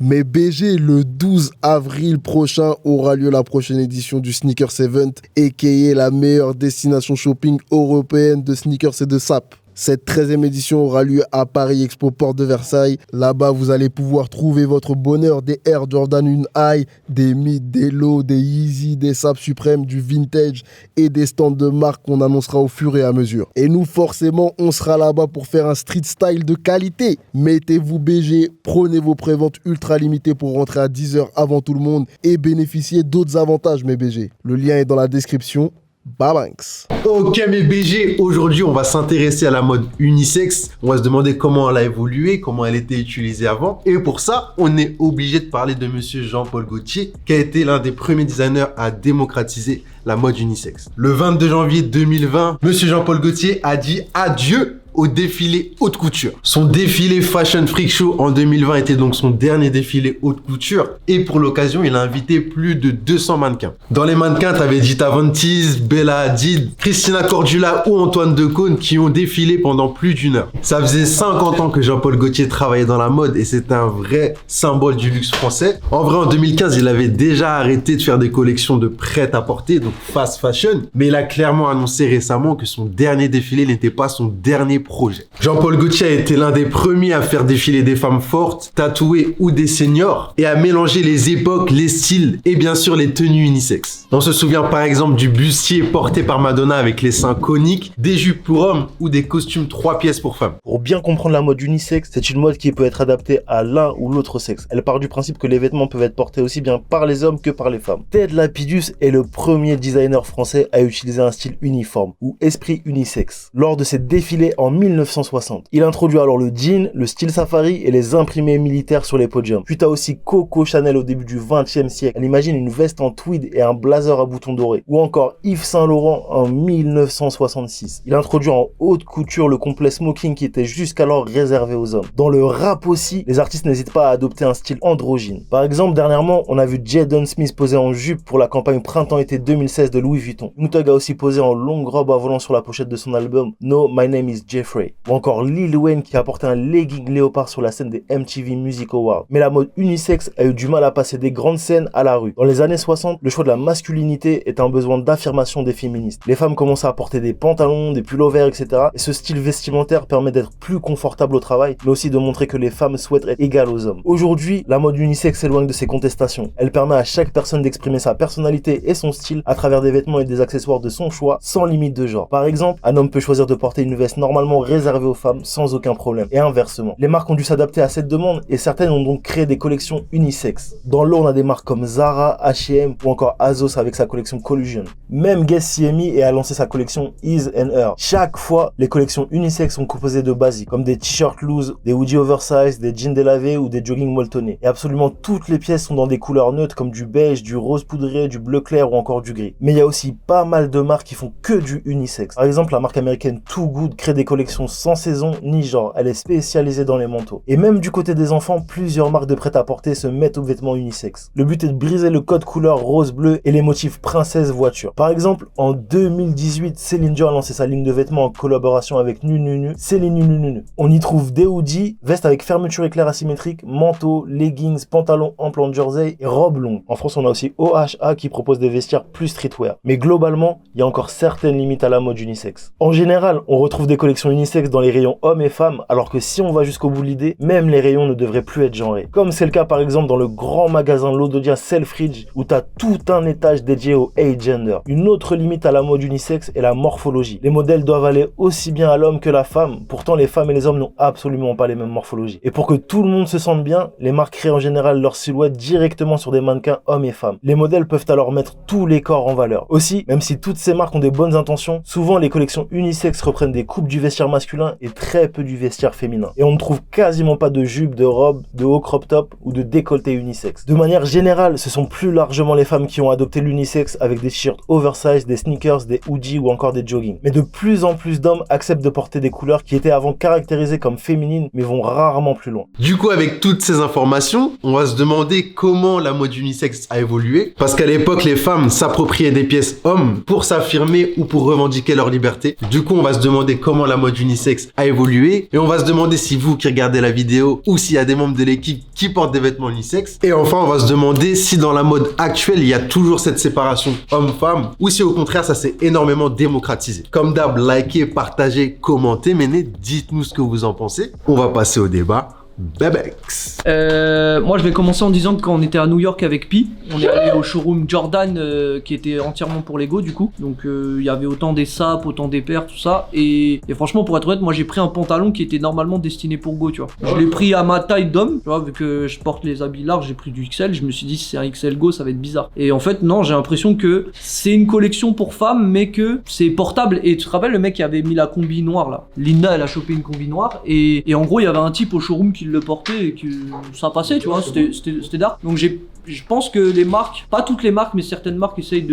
Mais BG, le 12 avril prochain aura lieu la prochaine édition du Sneakers Event, a.k.a. la meilleure destination shopping européenne de sneakers et de sap. Cette 13e édition aura lieu à Paris Expo Porte de Versailles. Là-bas, vous allez pouvoir trouver votre bonheur des Air Jordan 1 High, des Mid, des Low, des Yeezy, des Sap Supreme, du Vintage et des stands de marque qu'on annoncera au fur et à mesure. Et nous, forcément, on sera là-bas pour faire un street style de qualité. Mettez-vous BG, prenez vos préventes ultra limitées pour rentrer à 10h avant tout le monde et bénéficier d'autres avantages, mes BG. Le lien est dans la description. Babanks. Ok mes BG, aujourd'hui on va s'intéresser à la mode unisexe. On va se demander comment elle a évolué, comment elle était utilisée avant. Et pour ça, on est obligé de parler de monsieur Jean-Paul Gaultier, qui a été l'un des premiers designers à démocratiser la mode unisexe. Le 22 janvier 2020, monsieur Jean-Paul Gaultier a dit adieu au défilé haute couture. Son défilé Fashion Freak Show en 2020 était donc son dernier défilé haute couture et pour l'occasion, il a invité plus de 200 mannequins. Dans les mannequins, t'avais Dita Von Teese, Bella Hadid, Christina Cordula ou Antoine Decaune qui ont défilé pendant plus d'une heure. Ça faisait 50 ans que Jean-Paul Gaultier travaillait dans la mode et c'était un vrai symbole du luxe français. En vrai, en 2015, il avait déjà arrêté de faire des collections de prêt-à-porter, donc fast fashion, mais il a clairement annoncé récemment que son dernier défilé n'était pas son dernier projet. Jean-Paul Gaultier a été l'un des premiers à faire défiler des femmes fortes, tatouées ou des seniors et à mélanger les époques, les styles et bien sûr les tenues unisexes. On se souvient par exemple du bustier porté par Madonna avec les seins coniques, des jupes pour hommes ou des costumes 3 pièces pour femmes. Pour bien comprendre la mode unisexe, c'est une mode qui peut être adaptée à l'un ou l'autre sexe. Elle part du principe que les vêtements peuvent être portés aussi bien par les hommes que par les femmes. Ted Lapidus est le premier designer français à utiliser un style uniforme ou esprit unisexe lors de ses défilés en 1960. Il introduit alors le jean, le style safari et les imprimés militaires sur les podiums. Puis t'as aussi Coco Chanel au début du 20e siècle. Elle imagine une veste en tweed et un blazer à boutons dorés. Ou encore Yves Saint Laurent en 1966. Il introduit en haute couture le complet smoking qui était jusqu'alors réservé aux hommes. Dans le rap aussi, les artistes n'hésitent pas à adopter un style androgyne. Par exemple, dernièrement, on a vu Jaden Smith poser en jupe pour la campagne printemps-été 2016 de Louis Vuitton. Young Thug a aussi posé en longue robe à volant sur la pochette de son album No, My Name is Jeffrey. Ou encore Lil Wayne qui a porté un legging léopard sur la scène des MTV Music Awards. Mais la mode unisexe a eu du mal à passer des grandes scènes à la rue. Dans les années 60, le choix de la masculinité est un besoin d'affirmation des féministes. Les femmes commencent à porter des pantalons, des pulls verts, etc. Et ce style vestimentaire permet d'être plus confortable au travail, mais aussi de montrer que les femmes souhaitent être égales aux hommes. Aujourd'hui, la mode unisexe s'éloigne de ces contestations. Elle permet à chaque personne d'exprimer sa personnalité et son style à travers des vêtements et des accessoires de son choix, sans limite de genre. Par exemple, un homme peut choisir de porter une veste normalement réservée aux femmes sans aucun problème, et inversement. Les marques ont dû s'adapter à cette demande et certaines ont donc créé des collections unisexes. Dans l'eau, on a des marques comme Zara, H&M ou encore Azos avec sa collection Collusion. Même Guess CME a lancé sa collection Ease and Her. Chaque fois, les collections unisexes sont composées de basiques, comme des t-shirts loose, des hoodies oversize, des jeans délavés ou des jogging molletonnés. Et absolument toutes les pièces sont dans des couleurs neutres comme du beige, du rose poudré, du bleu clair ou encore du gris. Mais il y a aussi pas mal de marques qui font que du unisexe. Par exemple, la marque américaine Too Good crée des collections sans saison ni genre, elle est spécialisée dans les manteaux. Et même du côté des enfants, plusieurs marques de prêt-à-porter se mettent aux vêtements unisexes. Le but est de briser le code couleur rose-bleu et les motifs princesse voiture. Par exemple, en 2018, Céline Dion a lancé sa ligne de vêtements en collaboration avec NuNuNu, Céline NuNuNu. On y trouve des hoodies, vestes avec fermeture éclair asymétrique, manteaux, leggings, pantalons en plan de jersey et robes longues. En France, on a aussi OHA qui propose des vestiaires plus streetwear. Mais globalement, il y a encore certaines limites à la mode unisexe. En général, on retrouve des collections unisexe dans les rayons hommes et femmes, alors que si on va jusqu'au bout de l'idée, même les rayons ne devraient plus être genrés. Comme c'est le cas par exemple dans le grand magasin Lododia Selfridge, où t'as tout un étage dédié au agender. Une autre limite à la mode unisexe est la morphologie. Les modèles doivent aller aussi bien à l'homme que la femme, pourtant les femmes et les hommes n'ont absolument pas les mêmes morphologies. Et pour que tout le monde se sente bien, les marques créent en général leur silhouette directement sur des mannequins hommes et femmes. Les modèles peuvent alors mettre tous les corps en valeur. Aussi, même si toutes ces marques ont des bonnes intentions, souvent les collections unisexes reprennent des coupes du vestiaire masculin et très peu du vestiaire féminin. Et on ne trouve quasiment pas de jupe, de robe, de haut crop top ou de décolleté unisexe. De manière générale, ce sont plus largement les femmes qui ont adopté l'unisexe avec des t-shirts oversize, des sneakers, des hoodies ou encore des jogging. Mais de plus en plus d'hommes acceptent de porter des couleurs qui étaient avant caractérisées comme féminines mais vont rarement plus loin. Du coup, avec toutes ces informations, on va se demander comment la mode unisexe a évolué. Parce qu'à l'époque, les femmes s'appropriaient des pièces hommes pour s'affirmer ou pour revendiquer leur liberté. Du coup, on va se demander comment la mode mode unisexe a évolué. Et on va se demander si vous qui regardez la vidéo ou s'il y a des membres de l'équipe qui portent des vêtements unisexes. Et enfin, on va se demander si dans la mode actuelle, il y a toujours cette séparation homme-femme ou si au contraire, ça s'est énormément démocratisé. Comme d'hab, likez, partagez, commentez, mais dites-nous ce que vous en pensez. On va passer au débat. Bebex. Moi je vais commencer en disant que quand on était à New York avec Pi, on est allé au showroom Jordan qui était entièrement pour Lego du coup. Donc il y avait autant des sapes, autant des paires, tout ça. Et franchement pour être honnête, moi j'ai pris un pantalon qui était normalement destiné pour Go, tu vois. Je l'ai pris à ma taille d'homme, tu vois, vu que je porte les habits larges, j'ai pris du XL. Je me suis dit si c'est un XL Go ça va être bizarre. Et en fait non, j'ai l'impression que c'est une collection pour femmes mais que c'est portable. Et tu te rappelles le mec qui avait mis la combi noire là, Linda elle a chopé une combi noire et en gros il y avait un type au showroom qui le portait et que ça passait, tu vois, c'était dark. Donc je pense que les marques, pas toutes les marques mais certaines marques essayent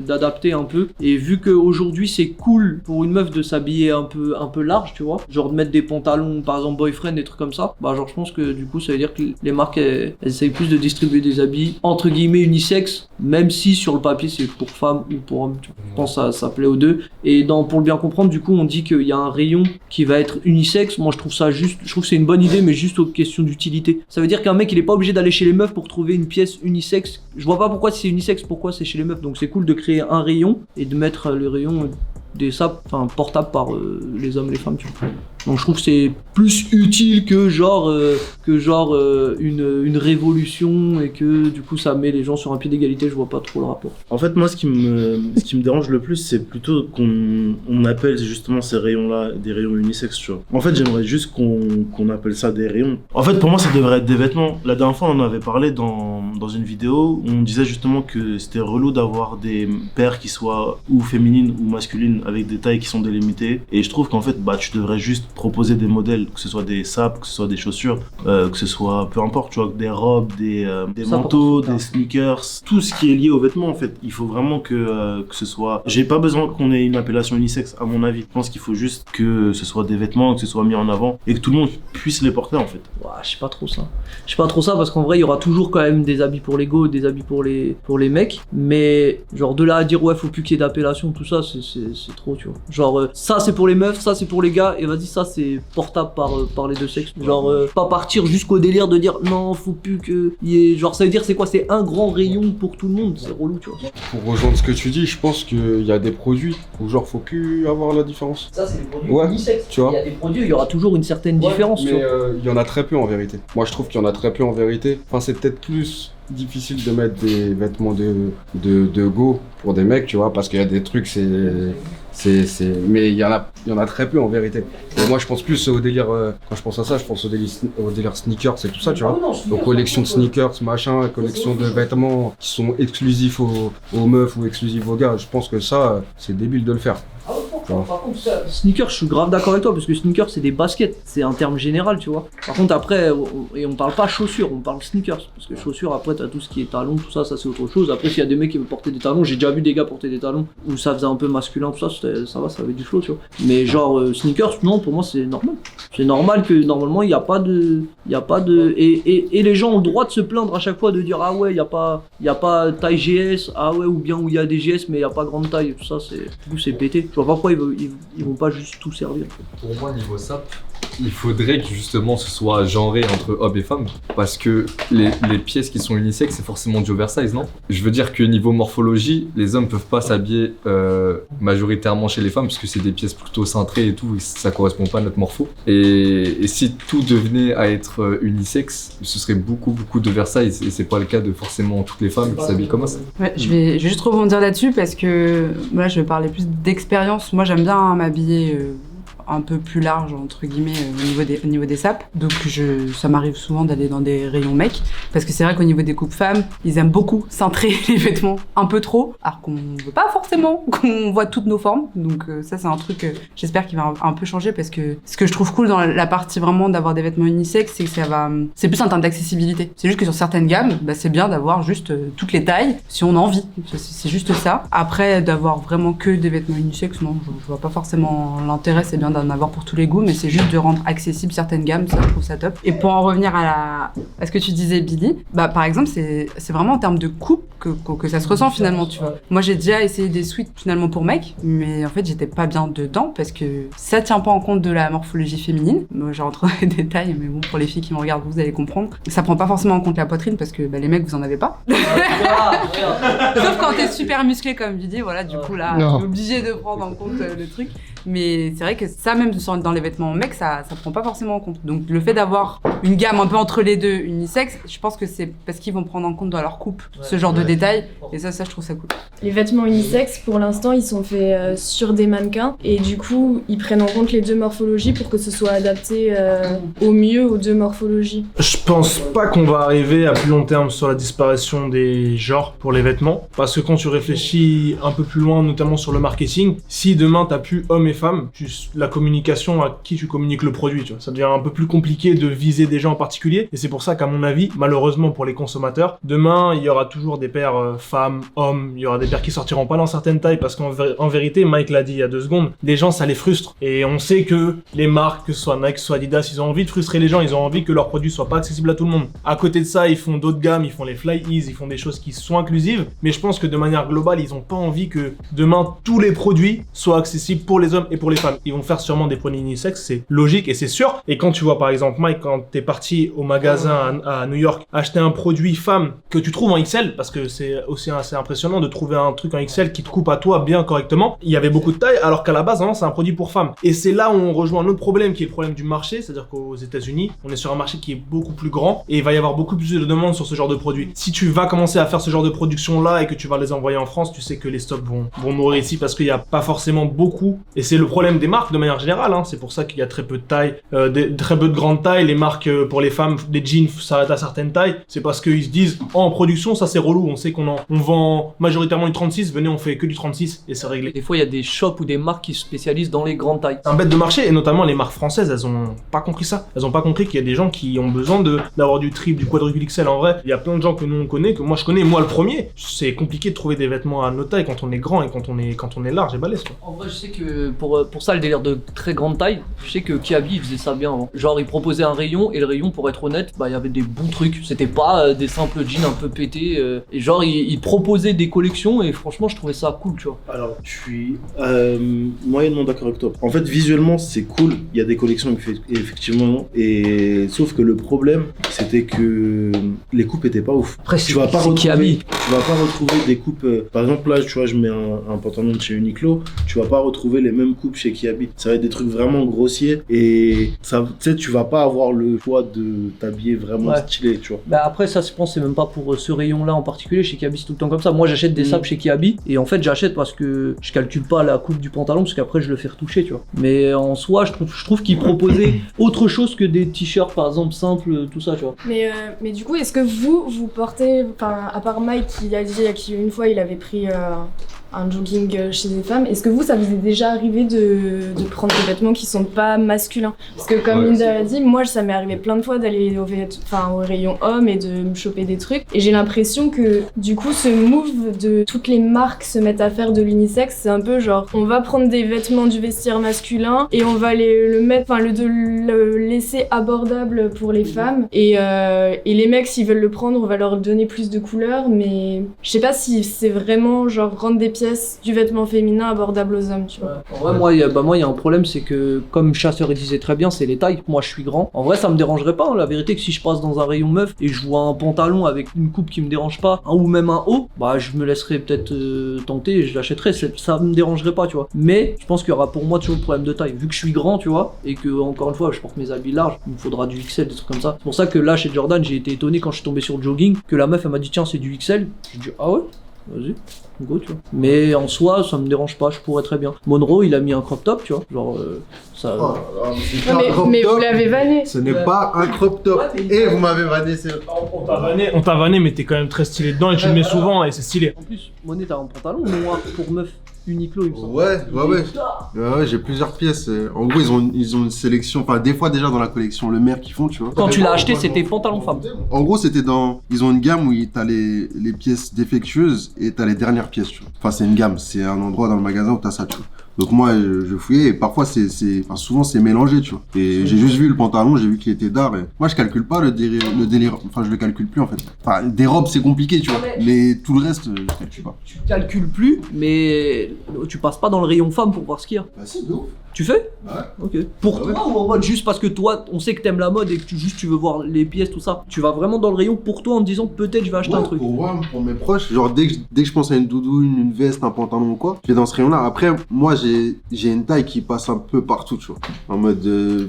d'adapter un peu, et vu qu'aujourd'hui c'est cool pour une meuf de s'habiller un peu large, tu vois, genre de mettre des pantalons par exemple boyfriend, des trucs comme ça, bah genre je pense que du coup ça veut dire que les marques elles essayent plus de distribuer des habits entre guillemets unisexes, même si sur le papier c'est pour femmes ou pour hommes, je pense que ça plaît aux deux. Et pour le bien comprendre, du coup on dit qu'il y a un rayon qui va être unisexe. Moi je trouve ça juste, je trouve que c'est une bonne idée mais juste aux questions d'utilité. Ça veut dire qu'un mec il est pas obligé d'aller chez les meufs pour trouver une pièce unisexe. Je vois pas pourquoi c'est unisexe, pourquoi c'est chez les meufs. Donc c'est cool de créer un rayon et de mettre le rayon des sapes, enfin portables par les hommes, les femmes, tu vois. Donc je trouve que c'est plus utile que une révolution et que du coup ça met les gens sur un pied d'égalité. Je vois pas trop le rapport. En fait, moi, ce qui me dérange le plus, c'est plutôt qu'on appelle justement ces rayons-là des rayons unisexes, tu vois. En fait, j'aimerais juste qu'on appelle ça des rayons. En fait, pour moi, ça devrait être des vêtements. La dernière fois, on en avait parlé dans une vidéo où on disait justement que c'était relou d'avoir des paires qui soient ou féminines ou masculines avec des tailles qui sont délimitées. Et je trouve qu'en fait, bah, tu devrais juste proposer des modèles, que ce soit des sapes, que ce soit des chaussures, que ce soit peu importe, tu vois, des robes, des manteaux, des sneakers, tout ce qui est lié aux vêtements en fait. Il faut vraiment que ce soit. J'ai pas besoin qu'on ait une appellation unisexe à mon avis. Je pense qu'il faut juste que ce soit des vêtements, que ce soit mis en avant et que tout le monde puisse les porter en fait. Ouais, je sais pas trop ça. Je sais pas trop ça parce qu'en vrai il y aura toujours quand même des habits pour les go, des habits pour les mecs, mais genre de là à dire ouais faut plus qu'il y ait d'appellation, tout ça c'est trop, tu vois. Genre ça c'est pour les meufs, ça c'est pour les gars et vas-y ça c'est portable par les deux sexes. Genre pas partir jusqu'au délire de dire non faut plus que y ait... genre ça veut dire c'est quoi, c'est un grand rayon pour tout le monde, c'est relou, tu vois. Pour rejoindre ce que tu dis, je pense qu'il y a des produits où genre faut plus avoir la différence. Ça c'est les produits ouais, unisexes. tu vois. Il y a des produits où il y aura toujours une certaine différence, tu mais vois. il y en a très peu en vérité. Moi je trouve qu'il y en a très peu en vérité. Enfin c'est peut-être plus difficile de mettre des vêtements de go pour des mecs, tu vois, parce qu'il y a des trucs mais il y en a très peu en vérité. Et moi je pense plus au délire, quand je pense à ça, je pense au délire sneakers et tout ça, tu vois. Donc collection de sneakers, machin, collection de vêtements qui sont exclusifs aux meufs ou exclusifs aux gars. Je pense que ça, c'est débile de le faire. Par contre, sneakers, je suis grave d'accord avec toi parce que sneakers c'est des baskets, c'est un terme général, tu vois. Par contre, après, et on parle pas chaussures, on parle sneakers parce que chaussures, après, t'as tout ce qui est talons, tout ça, c'est autre chose. Après, s'il y a des mecs qui veulent porter des talons, j'ai déjà vu des gars porter des talons où ça faisait un peu masculin, tout ça, ça avait du flow, tu vois. Mais genre, sneakers, non, pour moi, c'est normal. C'est normal que normalement, il y a pas de. Et les gens ont le droit de se plaindre à chaque fois de dire ah ouais, il y a pas taille GS, ah ouais, ou bien où il y a des GS, mais il y a pas grande taille, tout ça, c'est pété. Je vois pas pourquoi ils vont pas juste tout servir. Pour moi, niveau sap, il faudrait que justement ce soit genré entre hommes et femmes, parce que les pièces qui sont unisexes, c'est forcément du oversize, non? Je veux dire que niveau morphologie, les hommes peuvent pas s'habiller majoritairement chez les femmes, parce que c'est des pièces plutôt cintrées et tout, et ça correspond pas à notre morpho. Et si tout devenait à être unisexe, ce serait beaucoup d'oversize, et c'est pas le cas de forcément toutes les femmes qui s'habillent comme ça. Ouais, je vais juste rebondir là-dessus parce que là je vais parler plus d'expérience. Moi j'aime bien m'habiller un peu plus large entre guillemets au niveau des sapes, donc ça m'arrive souvent d'aller dans des rayons mecs parce que c'est vrai qu'au niveau des coupes femmes ils aiment beaucoup cintrer les vêtements un peu trop, alors qu'on veut pas forcément qu'on voit toutes nos formes, donc ça c'est un truc j'espère qu'il va un peu changer, parce que ce que je trouve cool dans la partie vraiment d'avoir des vêtements unisexes, c'est que c'est plus en termes d'accessibilité, c'est juste que sur certaines gammes c'est bien d'avoir juste toutes les tailles si on a envie, c'est juste ça. Après d'avoir vraiment que des vêtements unisexes, non, je vois pas forcément l'intérêt, c'est bien d'en avoir pour tous les goûts, mais c'est juste de rendre accessible certaines gammes, ça je trouve ça top. Et pour en revenir à ce que tu disais Billy, bah par exemple c'est vraiment en termes de coupe que ça se ressent finalement, tu vois. Moi j'ai déjà essayé des suites finalement pour mecs, mais en fait j'étais pas bien dedans parce que ça tient pas en compte de la morphologie féminine. Moi je rentre dans les détails, mais bon pour les filles qui me regardent vous allez comprendre. Ça prend pas forcément en compte la poitrine parce que bah, les mecs vous en avez pas. Sauf quand t'es super musclé comme Billy, voilà du coup là t'es obligé de prendre en compte le truc. Mais c'est vrai que ça même dans les vêtements mecs ça prend pas forcément en compte. Donc le fait d'avoir une gamme un peu entre les deux unisexe, je pense que c'est parce qu'ils vont prendre en compte dans leur coupe ce genre de détails et ça je trouve ça cool. Les vêtements unisexes pour l'instant ils sont faits sur des mannequins et du coup ils prennent en compte les deux morphologies pour que ce soit adapté au mieux aux deux morphologies. Je pense pas qu'on va arriver à plus long terme sur la disparition des genres pour les vêtements parce que quand tu réfléchis un peu plus loin notamment sur le marketing, si demain t'as plus hommes et femmes, la communication à qui tu communiques le produit, tu vois, ça devient un peu plus compliqué de viser des gens en particulier et c'est pour ça qu'à mon avis, malheureusement pour les consommateurs, demain il y aura toujours des paires femmes, hommes, il y aura des paires qui sortiront pas dans certaines tailles parce qu'en vérité, Mike l'a dit il y a 2 secondes, les gens ça les frustre et on sait que les marques, que ce soit Nike, que ce soit Adidas, ils ont envie de frustrer les gens, ils ont envie que leurs produits soient pas accessibles à tout le monde. À côté de ça, ils font d'autres gammes, ils font les Fly Ease, ils font des choses qui sont inclusives, mais je pense que de manière globale, ils ont pas envie que demain tous les produits soient accessibles pour les hommes et pour les femmes. Ils vont faire sûrement des produits unisexes, c'est logique et c'est sûr. Et quand tu vois par exemple Mike, quand t'es parti au magasin à New York acheter un produit femme que tu trouves en XL, parce que c'est aussi assez impressionnant de trouver un truc en XL qui te coupe à toi bien correctement, il y avait beaucoup de taille alors qu'à la base c'est un produit pour femmes. Et c'est là où on rejoint un autre problème qui est le problème du marché, c'est-à-dire qu'aux États-Unis on est sur un marché qui est beaucoup plus grand et il va y avoir beaucoup plus de demandes sur ce genre de produits. Si tu vas commencer à faire ce genre de production là et que tu vas les envoyer en France, tu sais que les stocks vont mourir ici parce qu'il n'y a pas forcément beaucoup, et c'est le problème des marques de manière générale, hein. C'est pour ça qu'il y a très peu de taille, très peu de grandes tailles. Les marques pour les femmes, les jeans s'arrêtent à certaines tailles, c'est parce qu'ils se disent en production ça c'est relou, on sait qu'on vend majoritairement du 36, venez on fait que du 36 et c'est réglé. Des fois il y a des shops ou des marques qui se spécialisent dans les grandes tailles. C'est un bête de marché et notamment les marques françaises, elles ont pas compris ça. Elles ont pas compris qu'il y a des gens qui ont besoin d'avoir du triple, du quadruple XL. En vrai, il y a plein de gens que nous on connaît, que moi je connais, moi le premier. C'est compliqué de trouver des vêtements à notre taille quand on est grand et quand on est large et balèze quoi. En vrai je sais que pour ça le délire de très grande taille, je sais que Kiabi il faisait ça bien avant. Genre il proposait un rayon et le rayon pour être honnête, bah il y avait des bons trucs. C'était pas des simples jeans un peu pétés et genre il proposait des collections et franchement je trouvais ça cool tu vois. Alors je suis moyennement d'accord avec toi. En fait visuellement c'est cool, il y a des collections effectivement et sauf que le problème c'était que les coupes étaient pas ouf. Après tu vas pas retrouver des coupes par exemple là tu vois je mets un pantalon de chez Uniqlo, tu vas pas retrouver les mêmes coupes chez Kiabi. Ça va être des trucs vraiment grossiers et ça tu sais tu vas pas avoir le choix de t'habiller vraiment stylé tu vois. Bah après ça je pense c'est même pas pour ce rayon là en particulier, chez Kiabi c'est tout le temps comme ça. Moi j'achète des sapes chez Kiabi et en fait j'achète parce que je calcule pas la coupe du pantalon parce qu'après je le fais retoucher tu vois. Mais en soi je trouve qu'ils proposaient autre chose que des t-shirts par exemple simples tout ça tu vois. Mais du coup est-ce que vous portez, enfin à part Mike qui a dit qu'une fois il avait pris un jogging chez des femmes, est-ce que ça vous est déjà arrivé de prendre des vêtements qui sont pas masculins? Parce que comme Linda a dit, moi ça m'est arrivé plein de fois d'aller au rayon homme et de me choper des trucs et j'ai l'impression que du coup ce move de toutes les marques se mettent à faire de l'unisexe, c'est un peu genre on va prendre des vêtements du vestiaire masculin et on va le laisser abordable pour les femmes et les mecs s'ils veulent le prendre on va leur donner plus de couleurs, mais je sais pas si c'est vraiment genre rendre des pièces du vêtement féminin abordable aux hommes tu vois. En vrai moi il y a un problème, c'est que comme Chasseur il disait très bien c'est les tailles. Moi je suis grand, en vrai ça me dérangerait pas, la vérité que si je passe dans un rayon meuf et je vois un pantalon avec une coupe qui me dérange pas ou même un haut, bah je me laisserais peut-être tenter et je l'achèterais, ça me dérangerait pas tu vois. Mais je pense qu'il y aura pour moi toujours le problème de taille vu que je suis grand tu vois et que encore une fois je porte mes habits larges, il me faudra du XL, des trucs comme ça. C'est pour ça que là chez Jordan j'ai été étonné quand je suis tombé sur le jogging que la meuf elle m'a dit tiens c'est du XL, j'ai dit ah ouais vas-y go tu vois. Mais en soi ça me dérange pas, je pourrais très bien. Monroe il a mis un crop top tu vois, genre ça. Mais vous l'avez vanné. Ce n'est pas un crop top. Et vous m'avez vanné, c'est. On t'a vanné mais t'es quand même très stylé dedans et tu le mets souvent et c'est stylé. En plus Monet t'as un pantalon noir pour meuf Uniqlo il me semble. Ouais, j'ai plusieurs pièces. En gros ils ont une sélection, enfin des fois déjà dans la collection Le Maire qu'ils font tu vois. Quand tu l'as acheté c'était pantalon femme. En gros ils ont une gamme où t'as les pièces défectueuses et t'as les dernières pièces tu vois. Enfin c'est une gamme, c'est un endroit dans le magasin où t'as ça tu vois. Donc moi, je fouillais et parfois, souvent, c'est mélangé, tu vois. Et j'ai juste vu le pantalon, j'ai vu qu'il était d'art. Et moi, je calcule pas le délire. Enfin, je le calcule plus, en fait. Enfin, des robes, c'est compliqué, tu vois. Mais tout le reste, je calcule pas. Tu calcules plus, mais tu passes pas dans le rayon femme pour voir ce qu'il y a. Bah si, de ouf. Tu fais? Ouais. Ok. Pour toi ou en mode juste parce que toi, on sait que t'aimes la mode et que tu veux voir les pièces, tout ça. Tu vas vraiment dans le rayon pour toi en te disant peut-être je vais acheter un truc. Pour moi, pour mes proches, genre dès que je pense à une doudoune, une veste, un pantalon ou quoi, je vais dans ce rayon-là. Après, moi j'ai une taille qui passe un peu partout, tu vois. En mode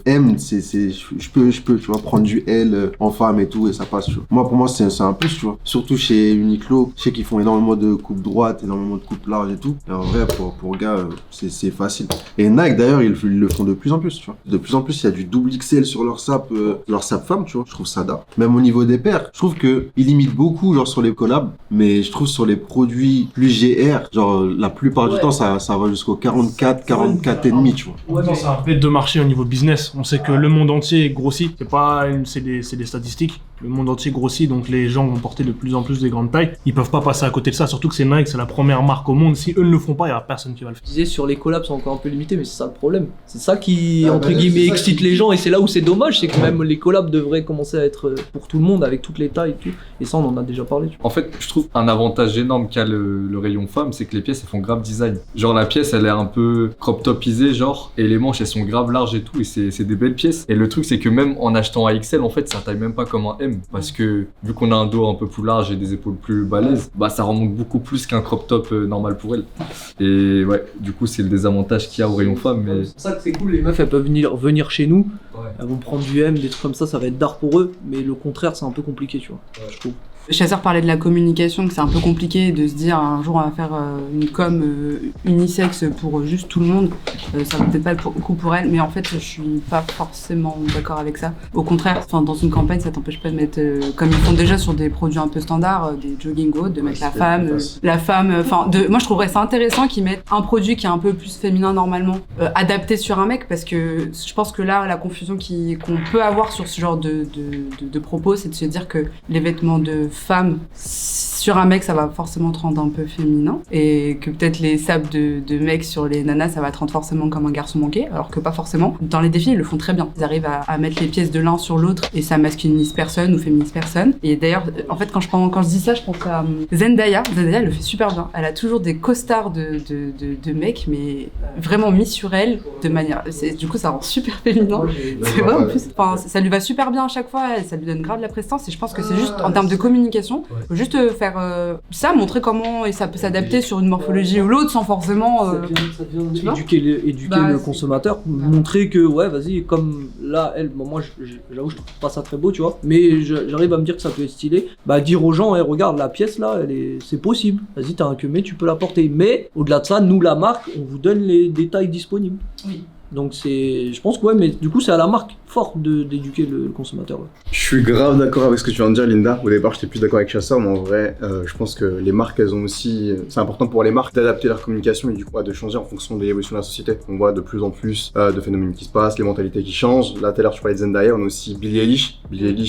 M, je peux, tu vois, prendre du L en femme et tout et ça passe, tu vois. Moi, pour moi, c'est un plus, tu vois. Surtout chez Uniqlo, je sais qu'ils font énormément de coupe droite, énormément de coupe large et tout. Et en vrai, pour gars, c'est facile. Et Nike, d'ailleurs, ils le font de plus en plus, tu vois. De plus en plus, il y a du double XL sur leur sap femme, tu vois. Je trouve ça d'art. Même au niveau des paires, je trouve que ils limitent beaucoup, genre sur les collabs, mais je trouve sur les produits plus GR, genre la plupart du temps, ça va jusqu'au 44 et demi, tu vois. Ouais, non, c'est un bête de marché au niveau business. On sait que le monde entier grossit. C'est des statistiques. Le monde entier grossit, donc les gens vont porter de plus en plus des grandes tailles. Ils peuvent pas passer à côté de ça, surtout que c'est Nike, c'est la première marque au monde. Si eux ne le font pas, il y a personne qui va le faire. Je disais sur les collabs, c'est encore un peu limité, mais c'est ça le problème. C'est ça qui, entre guillemets, excite les gens et c'est là où c'est dommage, c'est que même les collabs devraient commencer à être pour tout le monde avec toutes les tailles et tout. Et ça, on en a déjà parlé. Tu vois. En fait, je trouve un avantage énorme qu'a le rayon femme, c'est que les pièces elles font grave design. Genre la pièce elle est un peu crop topisée, genre, et les manches elles sont grave larges et tout, et c'est des belles pièces. Et le truc c'est que même en achetant un XL, en fait, ça taille même pas comme un M, parce que vu qu'on a un dos un peu plus large et des épaules plus balèzes, bah ça remonte beaucoup plus qu'un crop top normal pour elle. Et ouais, du coup c'est le désavantage qu'il y a au rayon femme. Mais c'est pour ça que c'est cool, les meufs elles peuvent venir chez nous, elles vont prendre du M, des trucs comme ça va être d'art pour eux, mais le contraire c'est un peu compliqué, tu vois, je trouve. Chasseur parlait de la communication, que c'est un peu compliqué de se dire un jour on va faire une com unisexe pour juste tout le monde. Ça va peut-être pas être le coup pour elle, mais en fait je suis pas forcément d'accord avec ça. Au contraire, dans une campagne ça t'empêche pas de mettre, comme ils font déjà sur des produits un peu standards, des jogging hautes, de mettre la femme, moi je trouverais ça intéressant qu'ils mettent un produit qui est un peu plus féminin normalement, adapté sur un mec, parce que je pense que là la confusion qu'on peut avoir sur ce genre de propos, c'est de se dire que les vêtements de femme sur un mec ça va forcément te rendre un peu féminin, et que peut-être les sapes de mecs sur les nanas ça va te rendre forcément comme un garçon manqué, alors que pas forcément. Dans les défis ils le font très bien, ils arrivent à mettre les pièces de l'un sur l'autre et ça masculinise personne ou féminise personne. Et d'ailleurs en fait quand je dis ça je pense à Zendaya elle le fait super bien, elle a toujours des costards de mecs mais vraiment mis sur elle de manière, du coup ça rend super féminin, c'est vrai en plus, ça lui va super bien à chaque fois, ça lui donne grave de la prestance, et je pense que c'est juste en termes de communication, faut juste faire ça, montrer comment ça peut s'adapter sur une morphologie ou l'autre sans forcément ça vient éduquer le consommateur, montrer que ouais vas-y, comme là elle, moi j'avoue je trouve pas ça très beau, tu vois, mais j'arrive à me dire que ça peut être stylé, dire aux gens regarde la pièce là, c'est possible, vas-y t'as un queumé, tu peux la porter, mais au-delà de ça nous la marque on vous donne les détails disponibles. Oui. Donc je pense que ouais, mais du coup c'est à la marque fort d'éduquer le consommateur. Ouais. Je suis grave d'accord avec ce que tu viens de dire, Linda. Au départ j'étais plus d'accord avec Chasseur, mais en vrai je pense que les marques elles ont aussi, c'est important pour les marques d'adapter leur communication et du coup de changer en fonction de l'évolution de la société. On voit de plus en plus de phénomènes qui se passent, les mentalités qui changent. Là tout à l'heure tu parlais de Zendaya, on a aussi Billie Eilish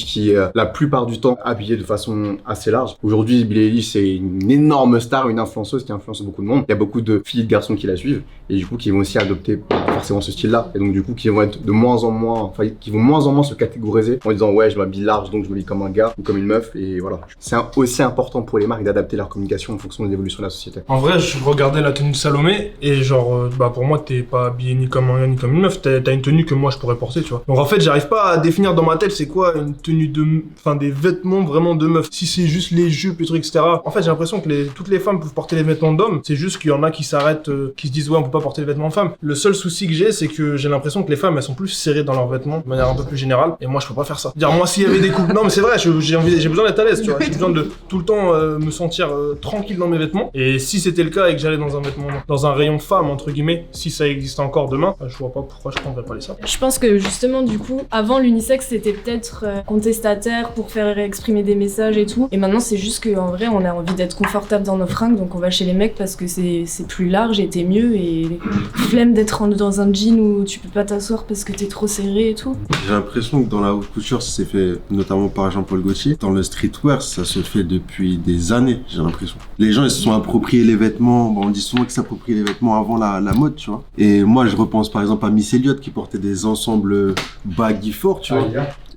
qui est la plupart du temps habillée de façon assez large. Aujourd'hui Billie Eilish c'est une énorme star, une influenceuse qui influence beaucoup de monde. Il y a beaucoup de filles et de garçons qui la suivent et du coup qui vont aussi adopter forcément ce style-là, et donc du coup qui vont être de moins en moins, qui vont moins en moins se catégoriser en disant ouais je m'habille large donc je m'habille comme un gars ou comme une meuf, et voilà. C'est aussi important pour les marques d'adapter leur communication en fonction de l'évolution de la société. En vrai je regardais la tenue de Salomé et genre pour moi t'es pas habillé ni comme un gars ni comme une meuf, t'as une tenue que moi je pourrais porter, tu vois. Donc en fait j'arrive pas à définir dans ma tête c'est quoi une tenue des vêtements vraiment de meuf. Si c'est juste les jupes et trucs etc. En fait j'ai l'impression que toutes les femmes peuvent porter les vêtements d'hommes, c'est juste qu'il y en a qui s'arrêtent, qui se disent ouais on peut pas porter les vêtements de femmes. Le seul souci que j'ai c'est que j'ai l'impression que les femmes elles sont plus serrées dans leurs vêtements de manière un peu plus générale, et moi je peux pas faire ça. Dire moi s'il y avait des coupes, non mais c'est vrai, j'ai besoin d'être à l'aise, tu vois, j'ai besoin de tout le temps me sentir tranquille dans mes vêtements, et si c'était le cas et que j'allais dans un rayon femme entre guillemets, si ça existe encore demain, je vois pas pourquoi je prendrais pas les sapes. Je pense que justement du coup avant l'unisexe c'était peut-être contestataire pour faire exprimer des messages et tout, et maintenant c'est juste qu'en vrai on a envie d'être confortable dans nos fringues, donc on va chez les mecs parce que c'est plus large et t'es mieux, et flemme d'être dans un jean où tu peux pas t'asseoir parce que t'es trop serré et tout. tout. J'ai l'impression que dans la haute couture, c'est fait notamment par Jean-Paul Gaultier. Dans le streetwear, ça se fait depuis des années, j'ai l'impression. Les gens, ils se sont appropriés les vêtements. Bon, on dit souvent qu'ils s'approprient les vêtements avant la mode, tu vois. Et moi, je repense par exemple à Miss Elliott qui portait des ensembles baggy forts, tu vois.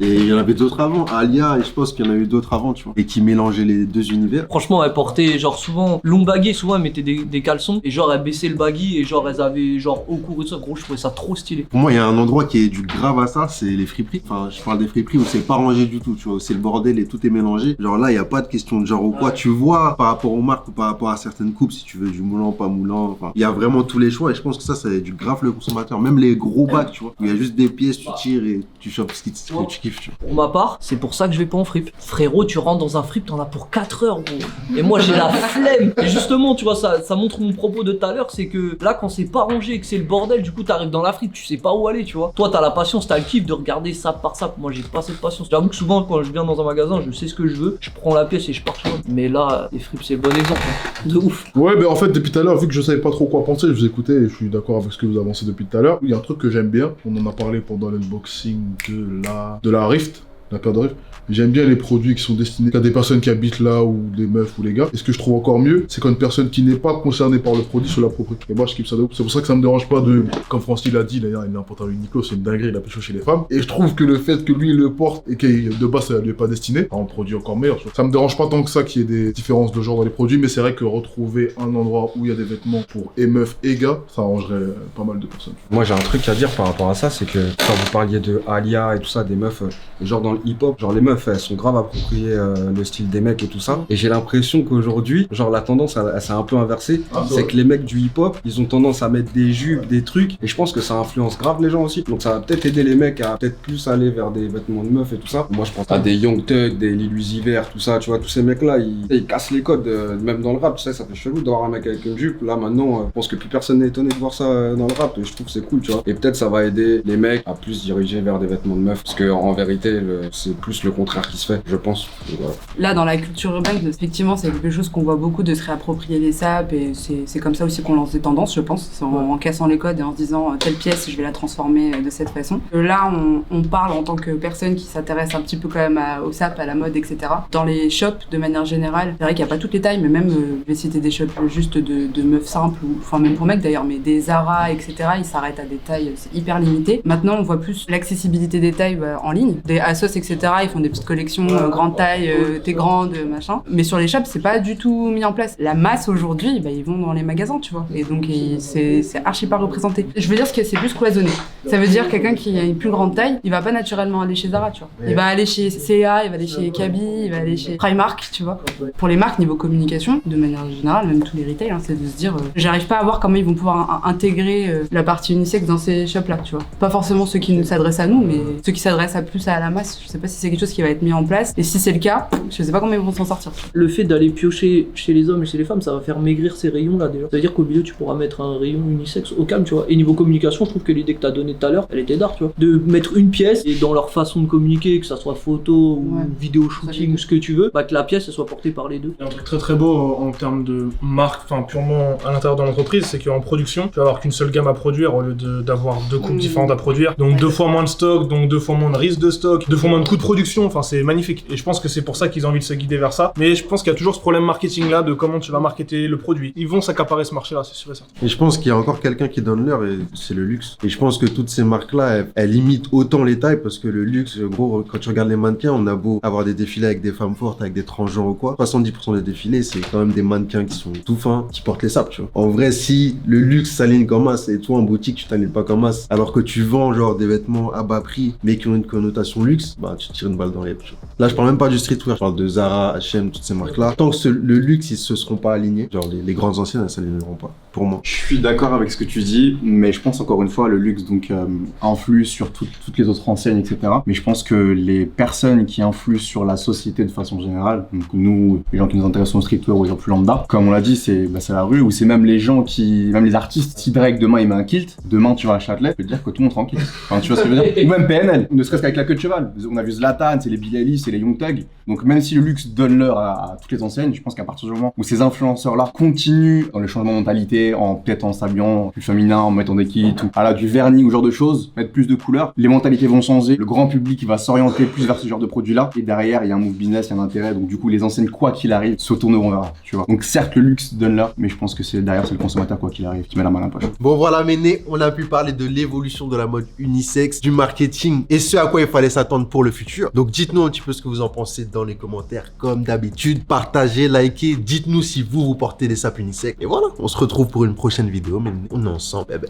Et il y en avait d'autres avant, Alia, et je pense qu'il y en a eu d'autres avant, tu vois. Et qui mélangeaient les deux univers. Franchement, elle portait genre souvent long baggy, souvent elle mettait des caleçons et genre elle baissait le baggy et genre elles avaient genre au cours de ça, gros, je trouvais ça trop stylé. Pour moi, il y a un endroit qui est du grave à ça, c'est les friperies. Enfin, je parle des friperies où c'est pas rangé du tout, tu vois, où c'est le bordel et tout est mélangé. Genre là, il y a pas de question de genre ou quoi. Tu vois par rapport aux marques ou par rapport à certaines coupes, si tu veux du moulant, pas moulant. Enfin, il y a vraiment tous les choix et je pense que ça est du grave le consommateur. Même les gros bacs, tu vois, où il y a juste des pièces, tu tires et tu chopes ce que tu kiffes, tu vois. Pour ma part, c'est pour ça que je vais pas en fripe. Frérot, tu rentres dans un fripe, t'en as pour 4 heures, gros. Et moi, j'ai la flemme. Et justement, tu vois, ça montre mon propos de tout à l'heure, c'est que là, quand c'est pas rangé et que c'est le bordel, du coup, t'arrives dans la fripe, tu sais pas où aller, tu vois. Toi, t'as la patience, t'as le kiff de regarder sape par sape. Moi, j'ai pas cette patience. J'avoue que souvent, quand je viens dans un magasin, je sais ce que je veux, je prends la pièce et je pars chez moi. Mais là, les fripes, c'est le bon exemple. Hein. De ouf. Ouais, mais en fait, depuis tout à l'heure, vu que je savais pas trop quoi penser, je vous écoutais et je suis d'accord avec ce que vous avancez depuis tout à l'heure. Il y a un truc que j'aime bien, on en a parlé pendant l'unboxing de la Rift. La paire de Rift. J'aime bien les produits qui sont destinés à des personnes qui habitent là ou des meufs ou les gars. Et ce que je trouve encore mieux, c'est quand une personne qui n'est pas concernée par le produit se l'approprie. Et moi, je kiffe ça de ouf. C'est pour ça que ça me dérange pas de, comme Francis l'a dit, d'ailleurs, il a un pantalon Uniqlo, c'est une dinguerie, il a pécho chez les femmes. Et je trouve que le fait que lui il le porte et que de base ça lui est pas destiné, à un produit encore meilleur, ça me dérange pas tant que ça qu'il y ait des différences de genre dans les produits, mais c'est vrai que retrouver un endroit où il y a des vêtements pour et meufs et gars, ça arrangerait pas mal de personnes. Moi, j'ai un truc à dire par rapport à ça, c'est que quand vous parliez de Alia et tout ça, des meufs, genre dans le hip-hop, genre les meufs, elles sont grave appropriées le style des mecs et tout ça. Et j'ai l'impression qu'aujourd'hui, genre la tendance, elle s'est un peu inversée. C'est que les mecs du hip-hop, ils ont tendance à mettre des jupes, des trucs. Et je pense que ça influence grave les gens aussi. Donc ça va peut-être aider les mecs à peut-être plus aller vers des vêtements de meufs et tout ça. Moi, je pense à des Young Thug, des Lil Uzi Vert, tout ça. Tu vois, tous ces mecs-là, ils cassent les codes. Même dans le rap, tu sais, ça fait chelou d'avoir un mec avec une jupe. Là, maintenant, je pense que plus personne n'est étonné de voir ça dans le rap. Et je trouve que c'est cool, tu vois. Et peut-être ça va aider les mecs à plus diriger vers des vêtements de meufs. Parce que en vérité, c'est plus le contraire qui se fait, je pense. Voilà. Là, dans la culture urbaine, effectivement, c'est quelque chose qu'on voit beaucoup de se réapproprier les sapes et c'est comme ça aussi qu'on lance des tendances, je pense, en cassant les codes et en se disant telle pièce, je vais la transformer de cette façon. Là, on parle en tant que personne qui s'intéresse un petit peu quand même aux sapes, à la mode, etc. Dans les shops, de manière générale, c'est vrai qu'il n'y a pas toutes les tailles, mais même, je vais citer des shops juste de meufs simples, ou enfin même pour mecs d'ailleurs, mais des Zara, etc. Ils s'arrêtent à des tailles, c'est hyper limité. Maintenant, on voit plus l'accessibilité des tailles en ligne. Des Asos, etc. Ils font des petites collections grande taille, t'es grande, machin. Mais sur les shops, c'est pas du tout mis en place. La masse aujourd'hui, ils vont dans les magasins, tu vois. Et donc, c'est archi pas représenté. Je veux dire que c'est plus cloisonné. Ça veut dire quelqu'un qui a une plus grande taille, il va pas naturellement aller chez Zara, tu vois. Il va aller chez CA, il va aller chez Kaby, il va aller chez Primark, tu vois. Pour les marques, niveau communication, de manière générale, même tous les retails, c'est de se dire, j'arrive pas à voir comment ils vont pouvoir intégrer la partie unisexe dans ces shops-là, tu vois. Pas forcément ceux qui s'adressent à nous, mais ceux qui s'adressent à plus à la masse. Je sais pas si c'est quelque chose qui va être mis en place. Et si c'est le cas, je sais pas comment ils vont s'en sortir. Le fait d'aller piocher chez les hommes et chez les femmes, ça va faire maigrir ces rayons-là déjà. Ça veut dire qu'au milieu, tu pourras mettre un rayon unisexe au calme, tu vois. Et niveau communication, je trouve que l'idée que t'as donnée tout à l'heure, elle était d'art, tu vois. De mettre une pièce et dans leur façon de communiquer, que ça soit photo ou vidéo shooting ou ce que tu veux, que la pièce elle soit portée par les deux. Il y a un truc très très beau en termes de marque, enfin purement à l'intérieur de l'entreprise, c'est qu'en production, tu vas avoir qu'une seule gamme à produire au lieu d'avoir deux coupes différentes à produire. Donc 2 fois moins de stock, donc 2 fois moins de risque de stock, 2 fois moins de coûts de production, enfin c'est magnifique. Et je pense que c'est pour ça qu'ils ont envie de se guider vers ça. Mais je pense qu'il y a toujours ce problème marketing là de comment tu vas marketer le produit. Ils vont s'accaparer ce marché là, c'est sûr et certain. Et je pense qu'il y a encore quelqu'un qui donne l'heure et c'est le luxe. Et je pense que toutes ces marques là, elles limitent autant les tailles parce que le luxe, gros, quand tu regardes les mannequins, on a beau avoir des défilés avec des femmes fortes, avec des transgenres ou quoi, 70% des défilés, c'est quand même des mannequins qui sont tout fins, qui portent les sapes, tu vois. En vrai, si le luxe s'aligne comme as et toi en boutique tu t'alignes pas comme as, alors que tu vends genre des vêtements à bas prix mais qui ont une connotation luxe, tu tires une balle dans les yeux. Là, je parle même pas du streetwear, je parle de Zara, H&M, toutes ces marques-là. Tant que le luxe, ils se seront pas alignés, genre les grandes anciennes, elles s'aligneront pas, pour moi. Je suis d'accord avec ce que tu dis, mais je pense encore une fois, le luxe donc influe sur toutes les autres enseignes, etc. Mais je pense que les personnes qui influent sur la société de façon générale, donc nous, les gens qui nous intéressent au streetwear ou les gens plus lambda, comme on l'a dit, c'est la rue, ou c'est même les gens même les artistes. Si Drake demain il met un kilt, demain tu vas à Châtelet, je peux te dire que tout le monde sera en kilt. Enfin, tu vois ce que je veux dire? Ou même PNL, ne serait-ce qu'avec la queue de cheval. On a vu Zlatan, c'est les Billie Eilish, c'est les Young Thug. Donc même si le luxe donne l'heure à toutes les enseignes, je pense qu'à partir du moment où ces influenceurs-là continuent dans le changement de mentalité, s'habiller peut-être en s'habillant plus féminin, en mettant des kits ou voilà, du vernis ou ce genre de choses, mettre plus de couleurs. Les mentalités vont changer, le grand public va s'orienter plus vers ce genre de produits-là. Et derrière, il y a un move business, il y a un intérêt. Donc du coup, les enseignes, quoi qu'il arrive, se tourneront vers là, tu vois. Donc certes, le luxe donne là, mais je pense que derrière, c'est le consommateur, quoi qu'il arrive, qui met la main à la poche. Bon voilà Méné, on a pu parler de l'évolution de la mode unisexe, du marketing et ce à quoi il fallait s'attendre pour le futur. Donc dites-nous un petit peu ce que vous en pensez dans les commentaires comme d'habitude. Partagez, likez, dites-nous si vous portez des sapes unisex. Et voilà, on se retrouve pour une prochaine vidéo, mais on est ensemble, bébé.